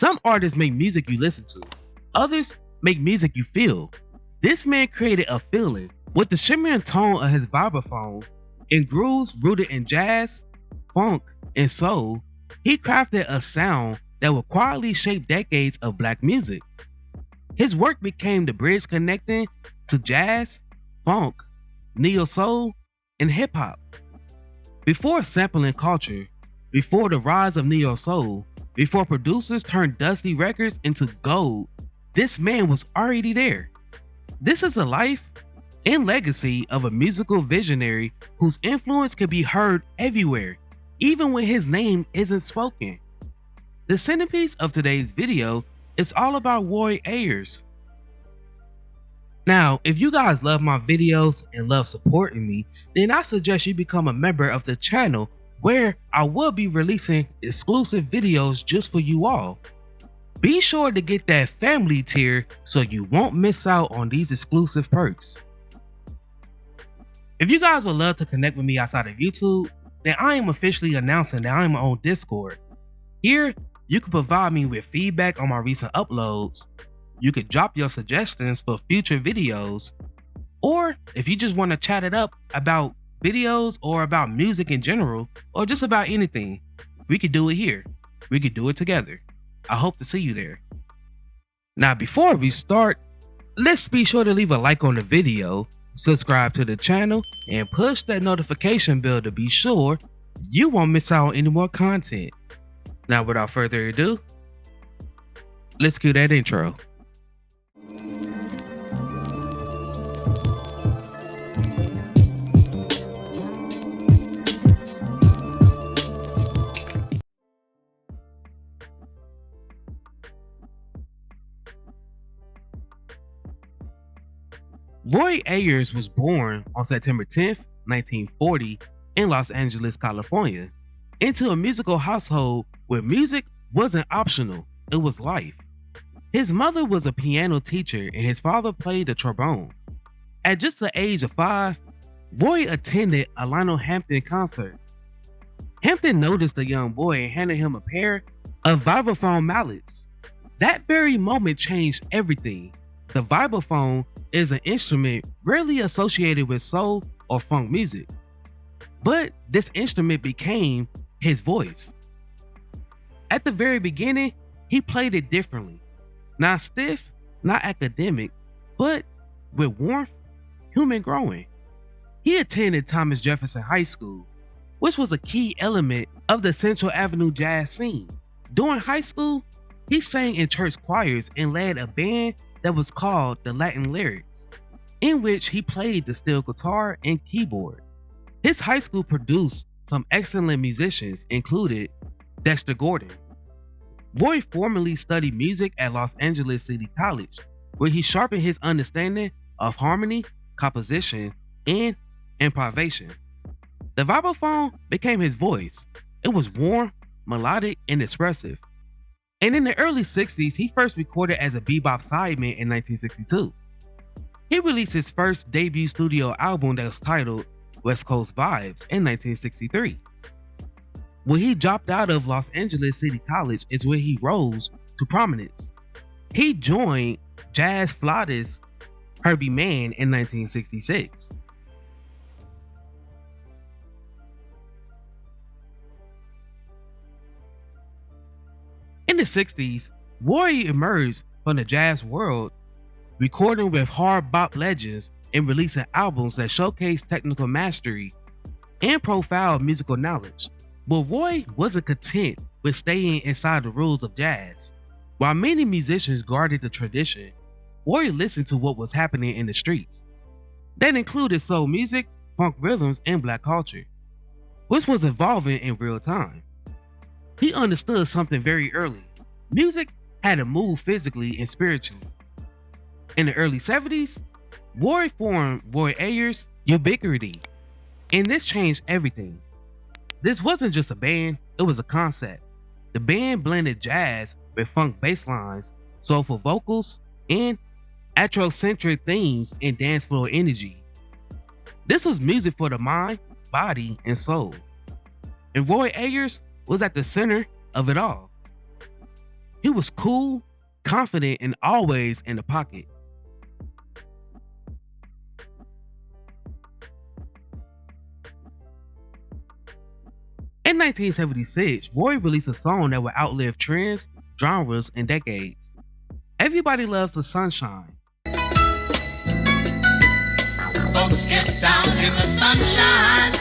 Some artists make music you listen to, others make music you feel. This man created a feeling with the shimmering tone of his vibraphone and grooves rooted in jazz, funk, and soul. He crafted a sound that would quietly shape decades of black music. His work became the bridge connecting to jazz, funk, neo-soul, and hip-hop. Before sampling culture, before the rise of neo-soul, before producers turned dusty records into gold, this man was already there. This is the life and legacy of a musical visionary whose influence could be heard everywhere, even when his name isn't spoken. The centerpiece of today's video is all about Roy Ayers. Now, if you guys love my videos and love supporting me, then I suggest you become a member of the channel where I will be releasing exclusive videos just for you all. Be sure to get that family tier so you won't miss out on these exclusive perks. If you guys would love to connect with me outside of YouTube, then I am officially announcing that I am on Discord. Here, you can provide me with feedback on my recent uploads. You could drop your suggestions for future videos, or if you just want to chat it up about videos or about music in general, or just about anything, we could do it here. We could do it together. I hope to see you there. Now, before we start, let's be sure to leave a like on the video, subscribe to the channel, and push that notification bell to be sure you won't miss out on any more content. Now, without further ado, let's cue that intro. Roy Ayers was born on September 10th, 1940 in Los Angeles, California, into a musical household where music wasn't optional, it was life. His mother was a piano teacher and his father played the trombone. At just the age of 5, Roy attended a Lionel Hampton concert. Hampton noticed the young boy and handed him a pair of vibraphone mallets. That very moment changed everything. The vibraphone is an instrument rarely associated with soul or funk music, but this instrument became his voice. At the very beginning, he played it differently, not stiff, not academic, but with warmth, human growing. He attended Thomas Jefferson High School, which was a key element of the Central Avenue jazz scene. During high school, he sang in church choirs and led a band that was called the Latin Lyrics, in which he played the steel guitar and keyboard. His high school produced some excellent musicians, included Dexter Gordon. Roy formerly studied music at Los Angeles City College, where he sharpened his understanding of harmony, composition, and improvisation. The vibraphone became his voice. It was warm, melodic, and expressive. And in the early 60s, he first recorded as a bebop sideman in 1962. He released his first debut studio album that was titled West Coast Vibes in 1963. When he dropped out of Los Angeles City College is where he rose to prominence. He joined jazz flautist Herbie Mann in 1966. In the 60s, Roy emerged from the jazz world, recording with hard bop legends and releasing albums that showcased technical mastery and profound musical knowledge. But Roy wasn't content with staying inside the rules of jazz. While many musicians guarded the tradition, Roy listened to what was happening in the streets. That included soul music, funk rhythms, and black culture, which was evolving in real time. He understood something very early. Music had to move physically and spiritually. In the early 70s, Roy formed Roy Ayers Ubiquity, and this changed everything. This wasn't just a band, it was a concept. The band blended jazz with funk bass lines, soulful vocals, and Afrocentric themes and dance floor energy. This was music for the mind, body, and soul. And Roy Ayers was at the center of it all. He was cool, confident, and always in the pocket. In 1976, Roy released a song that would outlive trends, genres, and decades. Everybody Loves the Sunshine. Folks get down in the sunshine.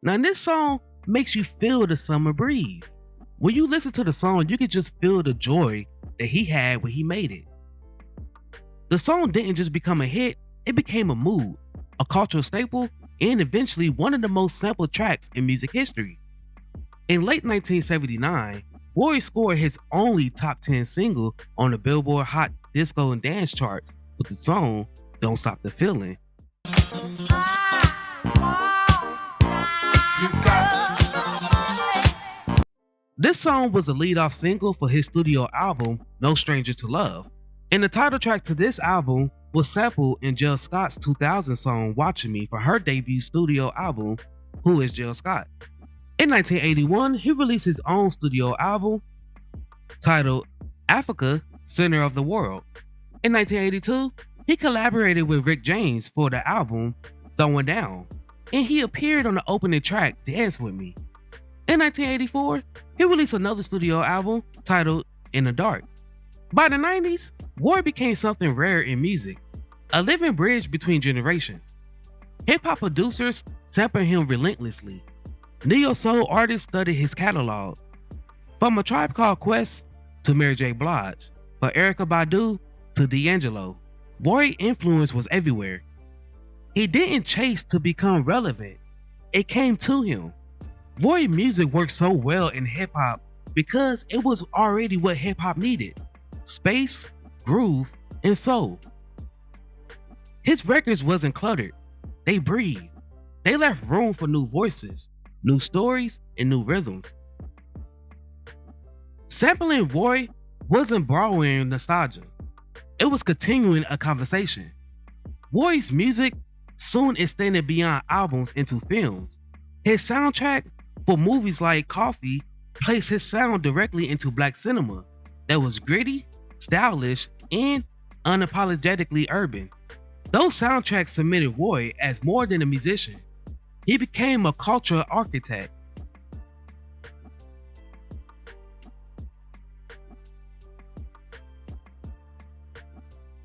Now, this song makes you feel the summer breeze. When you listen to the song, you can just feel the joy that he had when he made it. The song didn't just become a hit, it became a mood, a cultural staple, and eventually one of the most sampled tracks in music history. In late 1979, Roy scored his only top 10 single on the Billboard Hot Disco and Dance charts with the song Don't Stop the Feeling. This song was a lead-off single for his studio album No Stranger to Love, and the title track to this album was sampled in Jill Scott's 2000 song Watching Me for her debut studio album Who Is Jill Scott. In 1981, he released his own studio album titled Africa, Center of the World. In 1982, he collaborated with Rick James for the album Throwing Down, and he appeared on the opening track Dance With Me. In 1984, he released another studio album titled In the Dark. By the 90s, Roy became something rare in music, a living bridge between generations. Hip-hop producers sampled him relentlessly. Neo-soul artists studied his catalog. From A Tribe Called Quest to Mary J. Blige, from Erykah Badu to D'Angelo, Roy's influence was everywhere. He didn't chase to become relevant, it came to him. Roy's music worked so well in hip-hop because it was already what hip-hop needed: space, groove, and soul. His records wasn't cluttered, they breathed. They left room for new voices, new stories, and new rhythms. Sampling Roy wasn't borrowing nostalgia, it was continuing a conversation. Roy's music soon extended beyond albums into films. His soundtrack for movies like Coffee placed his sound directly into black cinema that was gritty, stylish, and unapologetically urban. Those soundtracks cemented Roy as more than a musician. He became a cultural architect.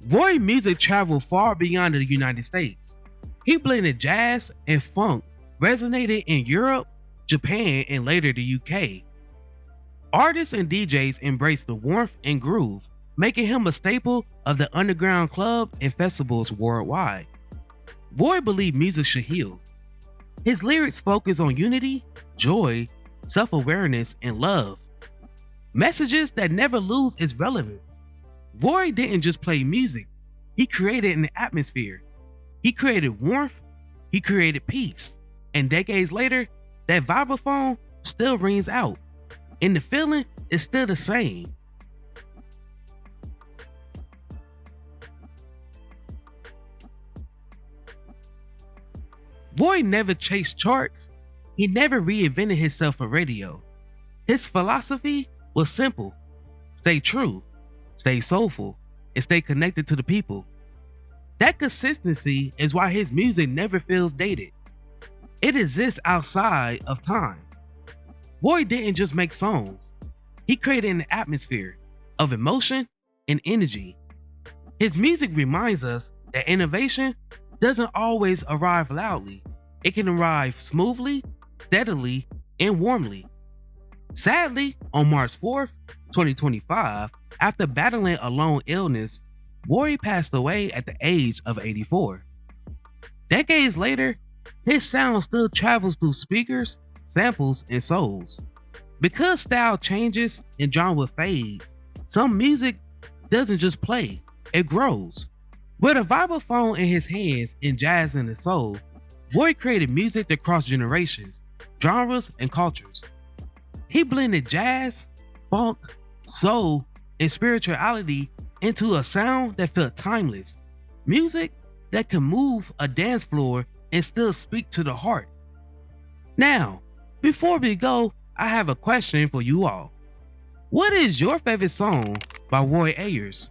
Roy's music traveled far beyond the United States. He blended jazz and funk, resonated in Europe, Japan, and later the UK. Artists and DJs embraced the warmth and groove, making him a staple of the underground club and festivals worldwide. Roy believed music should heal. His lyrics focus on unity, joy, self-awareness, and love. Messages that never lose its relevance. Roy didn't just play music, he created an atmosphere. He created warmth, he created peace. And decades later, that vibraphone still rings out, and the feeling is still the same. Roy never chased charts, he never reinvented himself for radio. His philosophy was simple: stay true, stay soulful, and stay connected to the people. That consistency is why his music never feels dated. It exists outside of time. Roy didn't just make songs, he created an atmosphere of emotion and energy. His music reminds us that innovation doesn't always arrive loudly. It can arrive smoothly, steadily, and warmly. Sadly, on March 4th, 2025, after battling a long illness, Roy passed away at the age of 84. Decades later, his sound still travels through speakers, samples, and souls. Because style changes and genre fades, some music doesn't just play, it grows. With a vibraphone in his hands and jazz in his soul, Roy created music that crossed generations, genres, and cultures. He blended jazz, funk, soul, and spirituality into a sound that felt timeless. Music that can move a dance floor and still speak to the heart. Now, before we go, I have a question for you all. What is your favorite song by Roy Ayers?